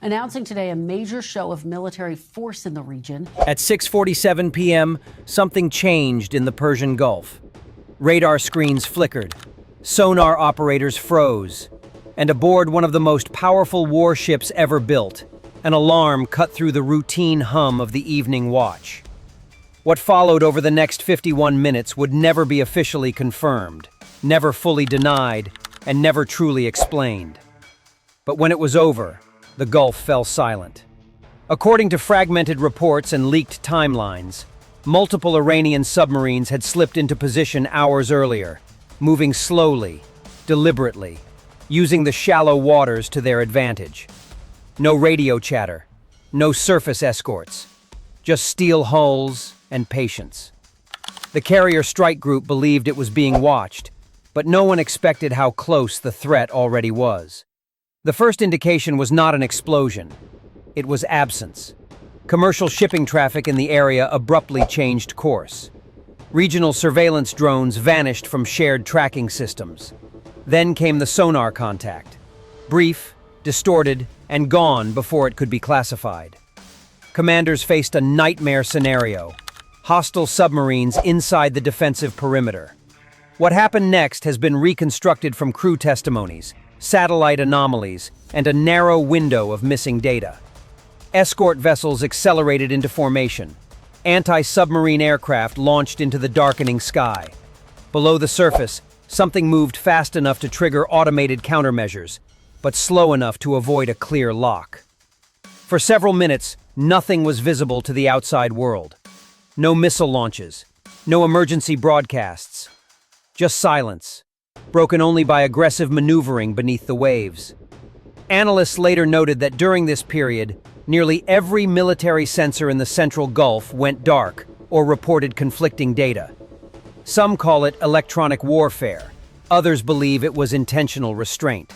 announcing today a major show of military force in the region. At 6:47 p.m., something changed in the Persian Gulf. Radar screens flickered, sonar operators froze, and aboard one of the most powerful warships ever built, an alarm cut through the routine hum of the evening watch. What followed over the next 51 minutes would never be officially confirmed, never fully denied, and never truly explained. But when it was over, the Gulf fell silent. According to fragmented reports and leaked timelines, multiple Iranian submarines had slipped into position hours earlier, moving slowly, deliberately, using the shallow waters to their advantage. No radio chatter, no surface escorts, just steel hulls and patience. The carrier strike group believed it was being watched, but no one expected how close the threat already was. The first indication was not an explosion. It was absence. Commercial shipping traffic in the area abruptly changed course. Regional surveillance drones vanished from shared tracking systems. Then came the sonar contact. Brief, distorted, and gone before it could be classified. Commanders faced a nightmare scenario: hostile submarines inside the defensive perimeter. What happened next has been reconstructed from crew testimonies, satellite anomalies, and a narrow window of missing data. Escort vessels accelerated into formation. Anti-submarine aircraft launched into the darkening sky. Below the surface, something moved fast enough to trigger automated countermeasures, but slow enough to avoid a clear lock. For several minutes, nothing was visible to the outside world. No missile launches, no emergency broadcasts. Just silence, broken only by aggressive maneuvering beneath the waves. Analysts later noted that during this period, nearly every military sensor in the Central Gulf went dark or reported conflicting data. Some call it electronic warfare. Others believe it was intentional restraint.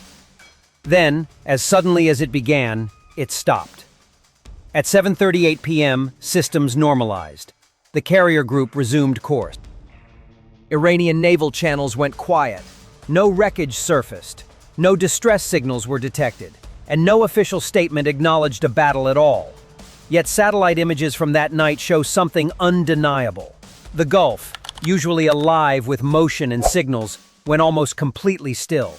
Then, as suddenly as it began, it stopped. At 7:38 p.m., systems normalized. The carrier group resumed course. Iranian naval channels went quiet. No wreckage surfaced. No distress signals were detected, and no official statement acknowledged a battle at all. Yet satellite images from that night show something undeniable. The Gulf, usually alive with motion and signals, went almost completely still.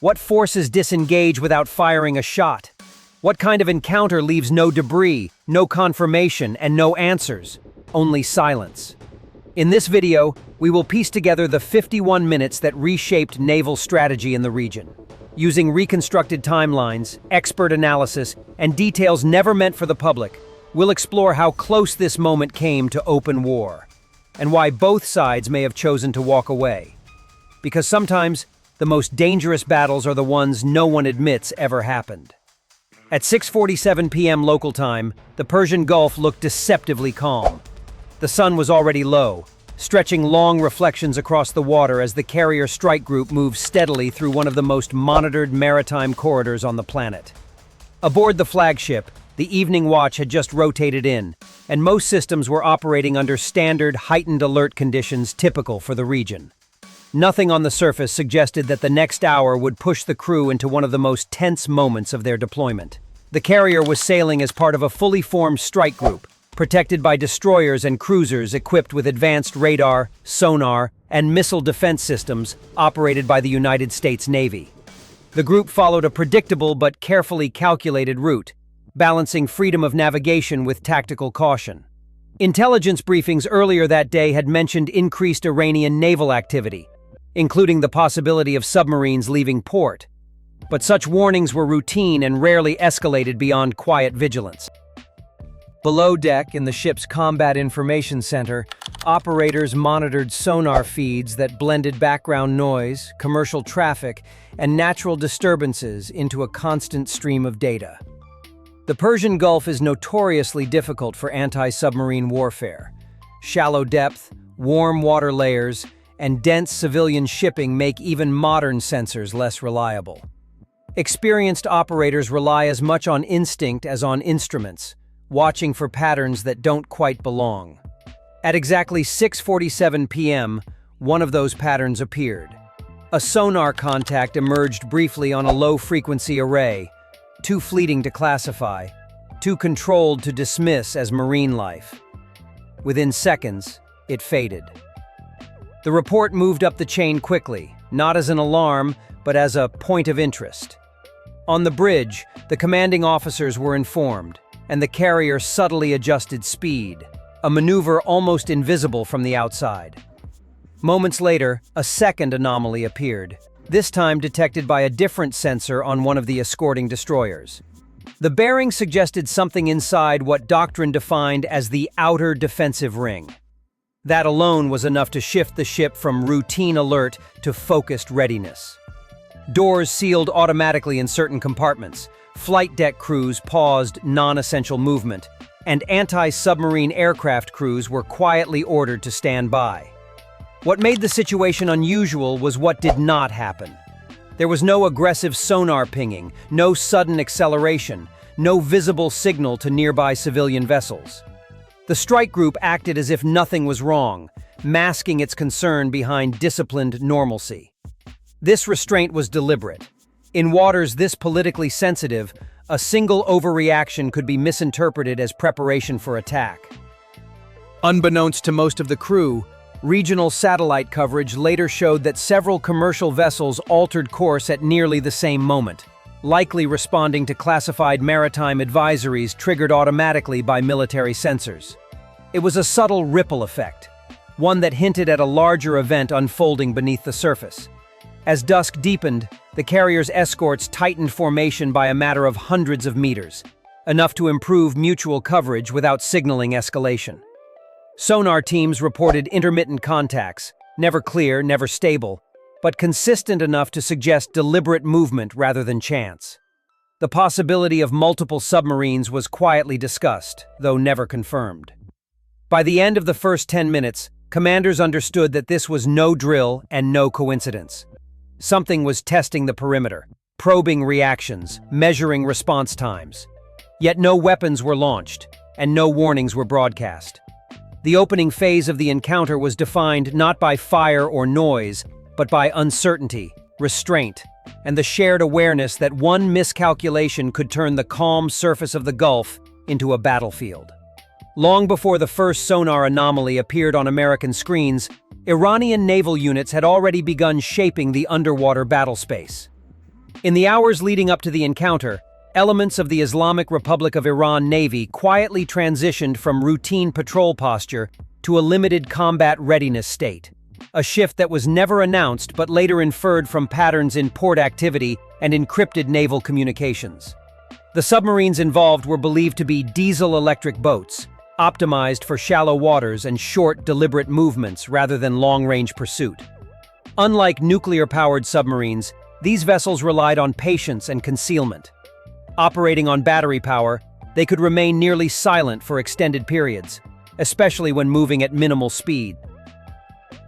What forces disengage without firing a shot? What kind of encounter leaves no debris, no confirmation, and no answers? Only silence. In this video, we will piece together the 51 minutes that reshaped naval strategy in the region. Using reconstructed timelines, expert analysis, and details never meant for the public, we'll explore how close this moment came to open war, and why both sides may have chosen to walk away. Because sometimes, the most dangerous battles are the ones no one admits ever happened. At 6:47 p.m. local time, the Persian Gulf looked deceptively calm. The sun was already low, stretching long reflections across the water as the carrier strike group moved steadily through one of the most monitored maritime corridors on the planet. Aboard the flagship, the evening watch had just rotated in, and most systems were operating under standard heightened alert conditions typical for the region. Nothing on the surface suggested that the next hour would push the crew into one of the most tense moments of their deployment. The carrier was sailing as part of a fully formed strike group, protected by destroyers and cruisers equipped with advanced radar, sonar, and missile defense systems operated by the United States Navy. The group followed a predictable but carefully calculated route, balancing freedom of navigation with tactical caution. Intelligence briefings earlier that day had mentioned increased Iranian naval activity, including the possibility of submarines leaving port. But such warnings were routine and rarely escalated beyond quiet vigilance. Below deck, in the ship's Combat Information Center, operators monitored sonar feeds that blended background noise, commercial traffic, and natural disturbances into a constant stream of data. The Persian Gulf is notoriously difficult for anti-submarine warfare. Shallow depth, warm water layers, and dense civilian shipping make even modern sensors less reliable. Experienced operators rely as much on instinct as on instruments, watching for patterns that don't quite belong. At exactly 6:47 p.m., one of those patterns appeared. A sonar contact emerged briefly on a low-frequency array, too fleeting to classify, too controlled to dismiss as marine life. Within seconds, it faded. The report moved up the chain quickly, not as an alarm, but as a point of interest. On the bridge, the commanding officers were informed, and the carrier subtly adjusted speed, a maneuver almost invisible from the outside. Moments later, a second anomaly appeared, this time detected by a different sensor on one of the escorting destroyers. The bearing suggested something inside what doctrine defined as the outer defensive ring. That alone was enough to shift the ship from routine alert to focused readiness. Doors sealed automatically in certain compartments, flight deck crews paused non-essential movement, and anti-submarine aircraft crews were quietly ordered to stand by. What made the situation unusual was what did not happen. There was no aggressive sonar pinging, no sudden acceleration, no visible signal to nearby civilian vessels. The strike group acted as if nothing was wrong, masking its concern behind disciplined normalcy. This restraint was deliberate. In waters this politically sensitive, a single overreaction could be misinterpreted as preparation for attack. Unbeknownst to most of the crew, regional satellite coverage later showed that several commercial vessels altered course at nearly the same moment, likely responding to classified maritime advisories triggered automatically by military sensors. It was a subtle ripple effect, one that hinted at a larger event unfolding beneath the surface. As dusk deepened, the carrier's escorts tightened formation by a matter of hundreds of meters, enough to improve mutual coverage without signaling escalation. Sonar teams reported intermittent contacts, never clear, never stable, but consistent enough to suggest deliberate movement rather than chance. The possibility of multiple submarines was quietly discussed, though never confirmed. By the end of the first 10 minutes, commanders understood that this was no drill and no coincidence. Something was testing the perimeter, probing reactions, measuring response times. Yet no weapons were launched, and no warnings were broadcast. The opening phase of the encounter was defined not by fire or noise, but by uncertainty, restraint, and the shared awareness that one miscalculation could turn the calm surface of the Gulf into a battlefield. Long before the first sonar anomaly appeared on American screens, Iranian naval units had already begun shaping the underwater battlespace. In the hours leading up to the encounter, elements of the Islamic Republic of Iran Navy quietly transitioned from routine patrol posture to a limited combat readiness state, a shift that was never announced but later inferred from patterns in port activity and encrypted naval communications. The submarines involved were believed to be diesel-electric boats, optimized for shallow waters and short, deliberate movements rather than long-range pursuit. Unlike nuclear-powered submarines, these vessels relied on patience and concealment. Operating on battery power, they could remain nearly silent for extended periods, especially when moving at minimal speed.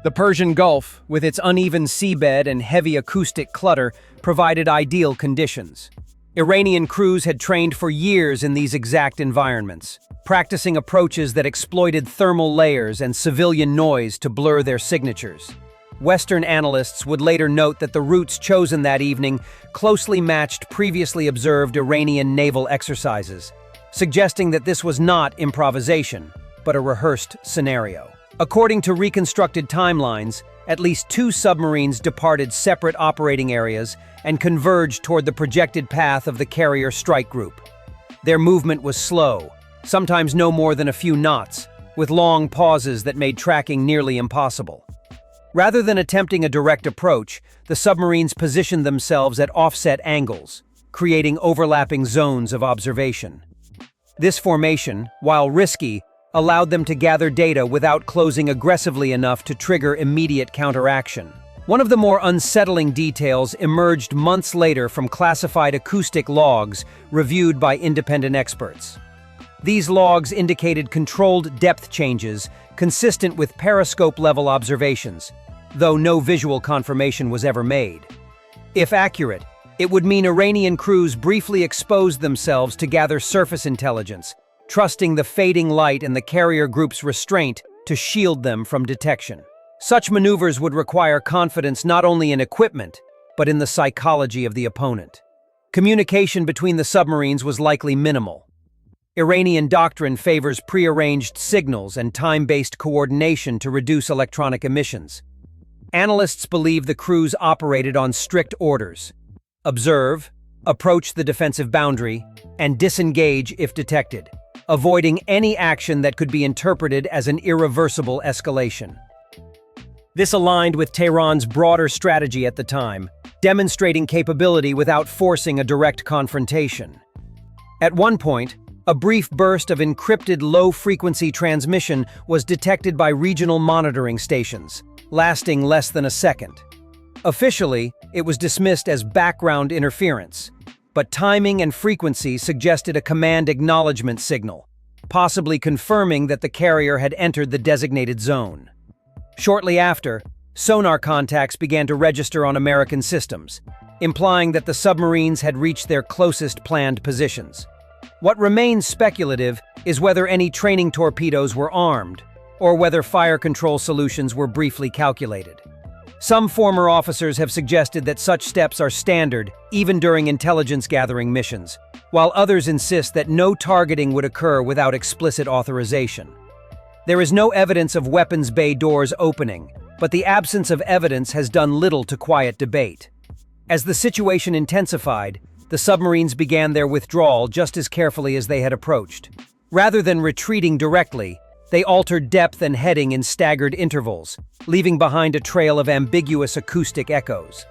The Persian Gulf, with its uneven seabed and heavy acoustic clutter, provided ideal conditions. Iranian crews had trained for years in these exact environments, practicing approaches that exploited thermal layers and civilian noise to blur their signatures. Western analysts would later note that the routes chosen that evening closely matched previously observed Iranian naval exercises, suggesting that this was not improvisation, but a rehearsed scenario. According to reconstructed timelines, at least 2 submarines departed separate operating areas and converged toward the projected path of the carrier strike group. Their movement was slow, sometimes no more than a few knots, with long pauses that made tracking nearly impossible. Rather than attempting a direct approach, the submarines positioned themselves at offset angles, creating overlapping zones of observation. This formation, while risky, allowed them to gather data without closing aggressively enough to trigger immediate counteraction. One of the more unsettling details emerged months later from classified acoustic logs reviewed by independent experts. These logs indicated controlled depth changes consistent with periscope-level observations, though no visual confirmation was ever made. If accurate, it would mean Iranian crews briefly exposed themselves to gather surface intelligence, trusting the fading light and the carrier group's restraint to shield them from detection. Such maneuvers would require confidence not only in equipment, but in the psychology of the opponent. Communication between the submarines was likely minimal. Iranian doctrine favors prearranged signals and time-based coordination to reduce electronic emissions. Analysts believe the crews operated on strict orders: observe, approach the defensive boundary, and disengage if detected, avoiding any action that could be interpreted as an irreversible escalation. This aligned with Tehran's broader strategy at the time, demonstrating capability without forcing a direct confrontation. At one point, a brief burst of encrypted low-frequency transmission was detected by regional monitoring stations, lasting less than a second. Officially, it was dismissed as background interference, but timing and frequency suggested a command acknowledgement signal, possibly confirming that the carrier had entered the designated zone. Shortly after, sonar contacts began to register on American systems, implying that the submarines had reached their closest planned positions. What remains speculative is whether any training torpedoes were armed, or whether fire control solutions were briefly calculated. Some former officers have suggested that such steps are standard, even during intelligence-gathering missions, while others insist that no targeting would occur without explicit authorization. There is no evidence of weapons bay doors opening, but the absence of evidence has done little to quiet debate. As the situation intensified, the submarines began their withdrawal just as carefully as they had approached. Rather than retreating directly, they altered depth and heading in staggered intervals, leaving behind a trail of ambiguous acoustic echoes.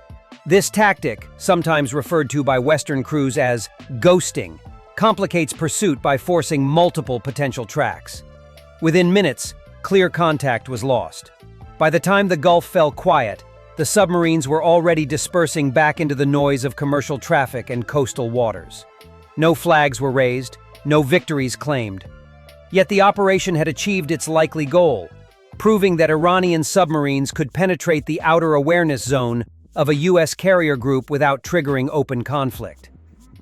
This tactic, sometimes referred to by Western crews as ghosting, complicates pursuit by forcing multiple potential tracks. Within minutes, clear contact was lost. By the time the Gulf fell quiet, the submarines were already dispersing back into the noise of commercial traffic and coastal waters. No flags were raised, no victories claimed. Yet the operation had achieved its likely goal, proving that Iranian submarines could penetrate the outer awareness zone of a U.S. carrier group without triggering open conflict.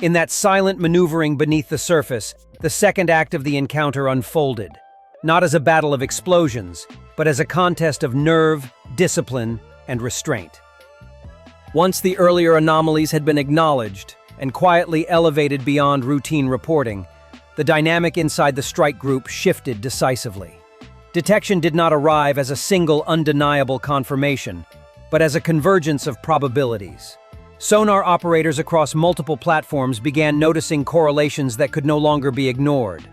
In that silent maneuvering beneath the surface, the second act of the encounter unfolded, not as a battle of explosions, but as a contest of nerve, discipline, and restraint. Once the earlier anomalies had been acknowledged and quietly elevated beyond routine reporting, the dynamic inside the strike group shifted decisively. Detection did not arrive as a single undeniable confirmation, but as a convergence of probabilities. Sonar operators across multiple platforms began noticing correlations that could no longer be ignored.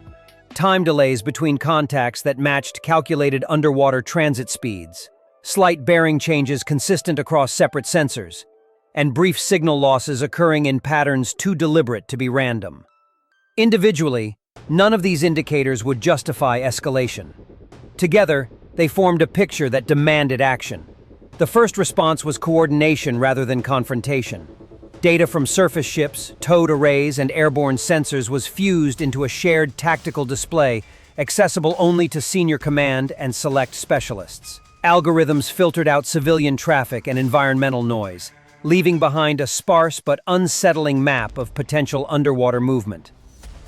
Time delays between contacts that matched calculated underwater transit speeds, slight bearing changes consistent across separate sensors, and brief signal losses occurring in patterns too deliberate to be random. Individually, none of these indicators would justify escalation. Together, they formed a picture that demanded action. The first response was coordination rather than confrontation. Data from surface ships, towed arrays, and airborne sensors was fused into a shared tactical display accessible only to senior command and select specialists. Algorithms filtered out civilian traffic and environmental noise, leaving behind a sparse but unsettling map of potential underwater movement.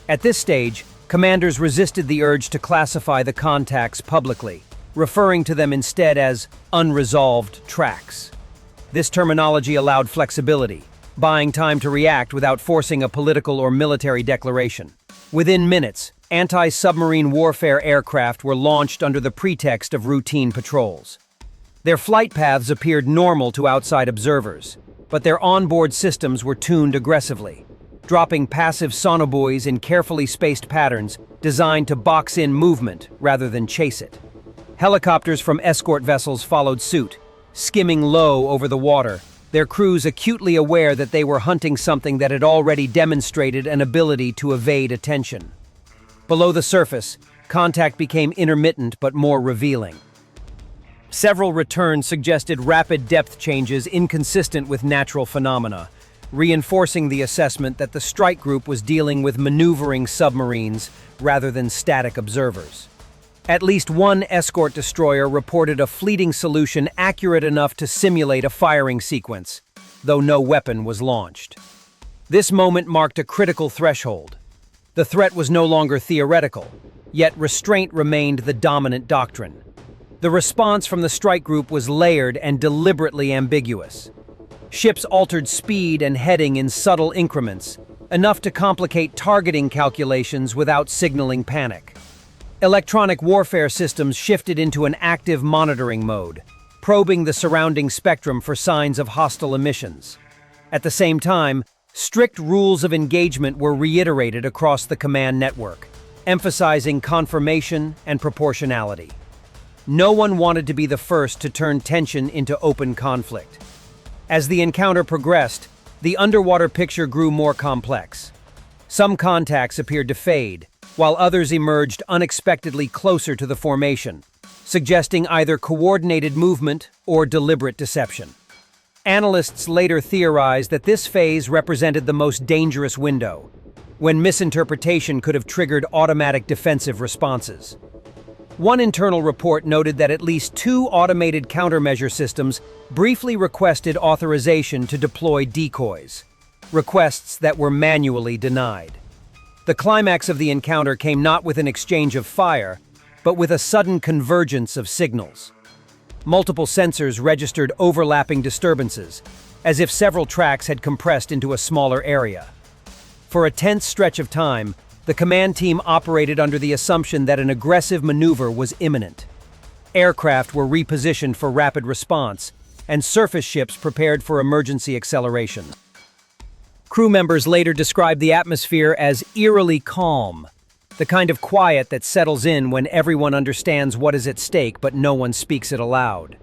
At this stage, commanders resisted the urge to classify the contacts publicly, referring to them instead as unresolved tracks. This terminology allowed flexibility, buying time to react without forcing a political or military declaration. Within minutes, anti-submarine warfare aircraft were launched under the pretext of routine patrols. Their flight paths appeared normal to outside observers, but their onboard systems were tuned aggressively, dropping passive sonobuoys in carefully spaced patterns designed to box in movement rather than chase it. Helicopters from escort vessels followed suit, skimming low over the water, their crews acutely aware that they were hunting something that had already demonstrated an ability to evade attention. Below the surface, contact became intermittent but more revealing. Several returns suggested rapid depth changes inconsistent with natural phenomena, reinforcing the assessment that the strike group was dealing with maneuvering submarines rather than static observers. At least one escort destroyer reported a fleeting solution accurate enough to simulate a firing sequence, though no weapon was launched. This moment marked a critical threshold. The threat was no longer theoretical, yet restraint remained the dominant doctrine. The response from the strike group was layered and deliberately ambiguous. Ships altered speed and heading in subtle increments, enough to complicate targeting calculations without signaling panic. Electronic warfare systems shifted into an active monitoring mode, probing the surrounding spectrum for signs of hostile emissions. At the same time, strict rules of engagement were reiterated across the command network, emphasizing confirmation and proportionality. No one wanted to be the first to turn tension into open conflict. As the encounter progressed, the underwater picture grew more complex. Some contacts appeared to fade, while others emerged unexpectedly closer to the formation, suggesting either coordinated movement or deliberate deception. Analysts later theorized that this phase represented the most dangerous window, when misinterpretation could have triggered automatic defensive responses. One internal report noted that at least 2 automated countermeasure systems briefly requested authorization to deploy decoys, requests that were manually denied. The climax of the encounter came not with an exchange of fire, but with a sudden convergence of signals. Multiple sensors registered overlapping disturbances, as if several tracks had compressed into a smaller area. For a tense stretch of time, the command team operated under the assumption that an aggressive maneuver was imminent. Aircraft were repositioned for rapid response, and surface ships prepared for emergency acceleration. Crew members later described the atmosphere as eerily calm, the kind of quiet that settles in when everyone understands what is at stake but no one speaks it aloud.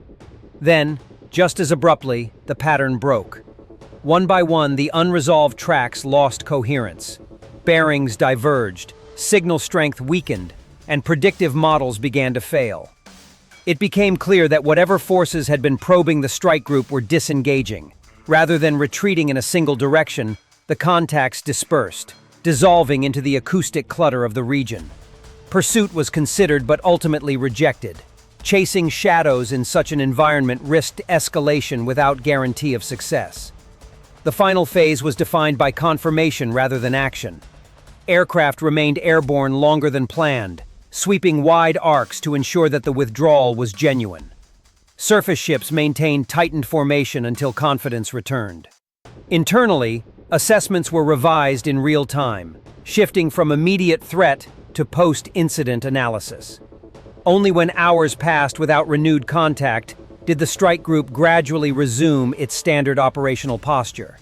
Then, just as abruptly, the pattern broke. One by one, the unresolved tracks lost coherence. Bearings diverged, signal strength weakened, and predictive models began to fail. It became clear that whatever forces had been probing the strike group were disengaging. Rather than retreating in a single direction, the contacts dispersed, dissolving into the acoustic clutter of the region. Pursuit was considered but ultimately rejected. Chasing shadows in such an environment risked escalation without guarantee of success. The final phase was defined by confirmation rather than action. Aircraft remained airborne longer than planned, sweeping wide arcs to ensure that the withdrawal was genuine. Surface ships maintained tightened formation until confidence returned. Internally, assessments were revised in real time, shifting from immediate threat to post-incident analysis. Only when hours passed without renewed contact did the strike group gradually resume its standard operational posture.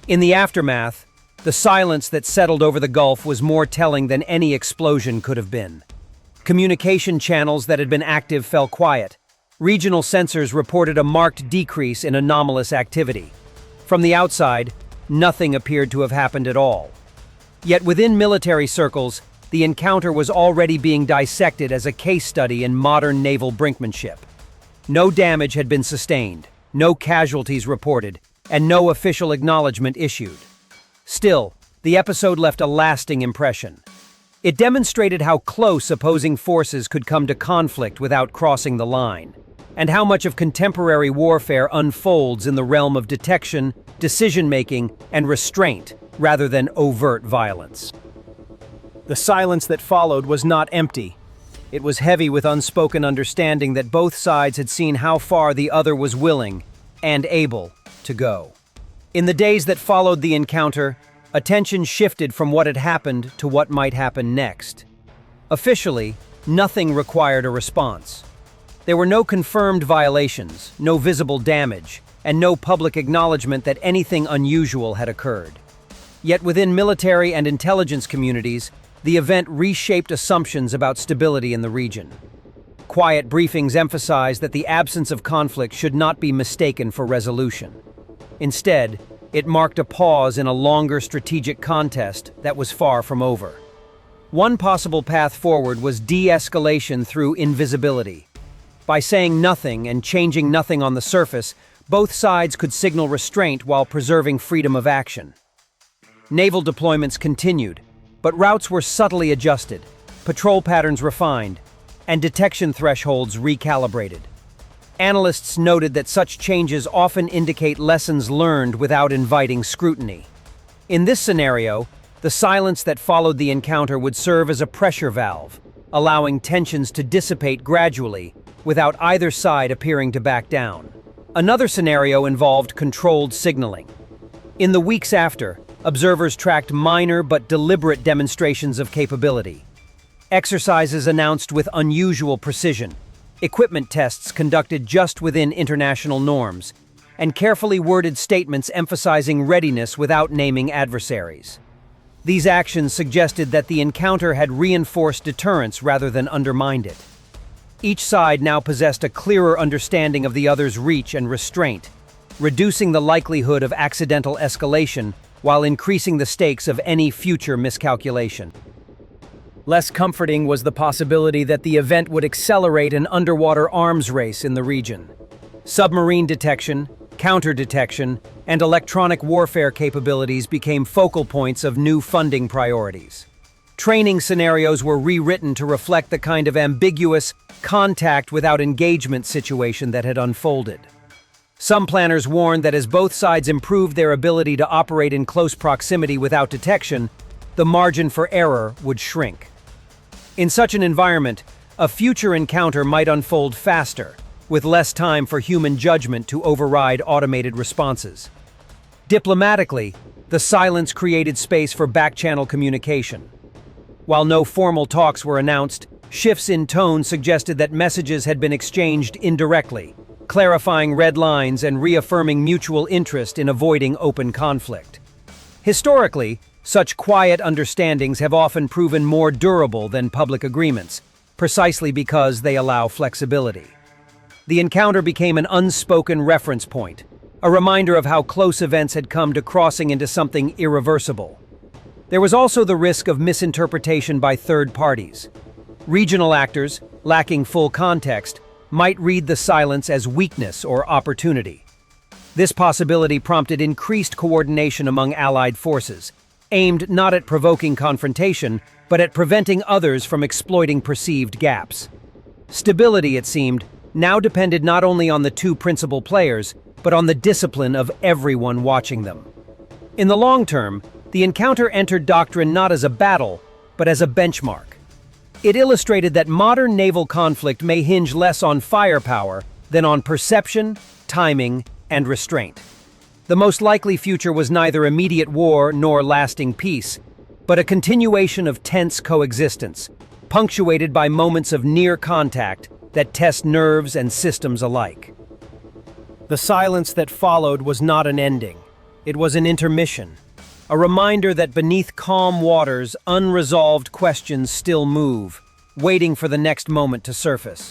In the aftermath, the silence that settled over the Gulf was more telling than any explosion could have been. Communication channels that had been active fell quiet. Regional sensors reported a marked decrease in anomalous activity. From the outside, nothing appeared to have happened at all. Yet within military circles, the encounter was already being dissected as a case study in modern naval brinkmanship. No damage had been sustained, no casualties reported, and no official acknowledgement issued. Still, the episode left a lasting impression. It demonstrated how close opposing forces could come to conflict without crossing the line, and how much of contemporary warfare unfolds in the realm of detection, decision-making, and restraint, rather than overt violence. The silence that followed was not empty. It was heavy with unspoken understanding that both sides had seen how far the other was willing and able to go. In the days that followed the encounter, attention shifted from what had happened to what might happen next. Officially, nothing required a response. There were no confirmed violations, no visible damage, and no public acknowledgement that anything unusual had occurred. Yet within military and intelligence communities, the event reshaped assumptions about stability in the region. Quiet briefings emphasized that the absence of conflict should not be mistaken for resolution. Instead, it marked a pause in a longer strategic contest that was far from over. One possible path forward was de-escalation through invisibility. By saying nothing and changing nothing on the surface, both sides could signal restraint while preserving freedom of action. Naval deployments continued, but routes were subtly adjusted, patrol patterns refined, and detection thresholds recalibrated. Analysts noted that such changes often indicate lessons learned without inviting scrutiny. In this scenario, the silence that followed the encounter would serve as a pressure valve, allowing tensions to dissipate gradually without either side appearing to back down. Another scenario involved controlled signaling. In the weeks after, observers tracked minor but deliberate demonstrations of capability. Exercises announced with unusual precision, equipment tests conducted just within international norms, and carefully worded statements emphasizing readiness without naming adversaries. These actions suggested that the encounter had reinforced deterrence rather than undermined it. Each side now possessed a clearer understanding of the other's reach and restraint, reducing the likelihood of accidental escalation while increasing the stakes of any future miscalculation. Less comforting was the possibility that the event would accelerate an underwater arms race in the region. Submarine detection, counter-detection, and electronic warfare capabilities became focal points of new funding priorities. Training scenarios were rewritten to reflect the kind of ambiguous, contact without engagement situation that had unfolded. Some planners warned that as both sides improved their ability to operate in close proximity without detection, the margin for error would shrink. In such an environment, a future encounter might unfold faster, with less time for human judgment to override automated responses. Diplomatically, the silence created space for back-channel communication. While no formal talks were announced, shifts in tone suggested that messages had been exchanged indirectly, clarifying red lines and reaffirming mutual interest in avoiding open conflict. Historically, such quiet understandings have often proven more durable than public agreements, precisely because they allow flexibility. The encounter became an unspoken reference point, a reminder of how close events had come to crossing into something irreversible. There was also the risk of misinterpretation by third parties. Regional actors, lacking full context, might read the silence as weakness or opportunity. This possibility prompted increased coordination among allied forces, aimed not at provoking confrontation, but at preventing others from exploiting perceived gaps. Stability, it seemed, now depended not only on the two principal players, but on the discipline of everyone watching them. In the long term, the encounter entered doctrine not as a battle, but as a benchmark. It illustrated that modern naval conflict may hinge less on firepower than on perception, timing, and restraint. The most likely future was neither immediate war nor lasting peace, but a continuation of tense coexistence, punctuated by moments of near contact that test nerves and systems alike. The silence that followed was not an ending. It was an intermission, a reminder that beneath calm waters, unresolved questions still move, waiting for the next moment to surface.